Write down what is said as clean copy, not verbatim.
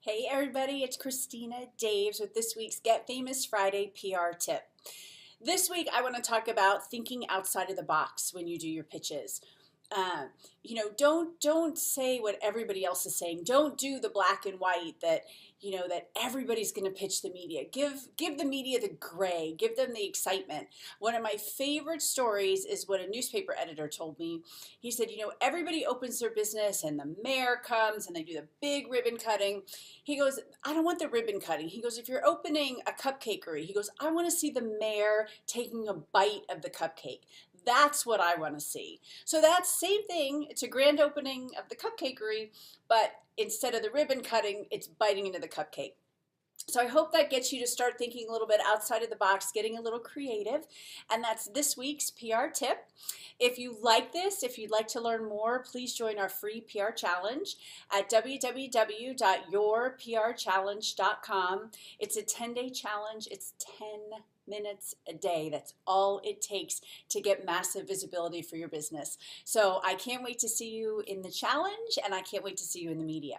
Hey everybody, it's Christina Daves with this week's Get Famous Friday PR tip. This week I want to talk about thinking outside of the box when you do your pitches. Don't say what everybody else is saying. Don't do the black and white that that everybody's going to pitch the media. Give the media the gray. Give them the excitement. One of my favorite stories is what a newspaper editor told me. He said, everybody opens their business and the mayor comes and they do the big ribbon cutting. He goes, I don't want the ribbon cutting. He goes, if you're opening a cupcakery, he goes, I want to see the mayor taking a bite of the cupcake. That's what I want to see. So that's same thing. It's a grand opening of the cupcakery, but instead of the ribbon cutting, it's biting into the cupcake. So I hope that gets you to start thinking a little bit outside of the box, getting a little creative. And that's this week's PR tip. If you like this, if you'd like to learn more, please join our free PR challenge at www.yourprchallenge.com. It's a 10-day challenge. It's 10 minutes a day. That's all it takes to get massive visibility for your business. So I can't wait to see you in the challenge, and I can't wait to see you in the media.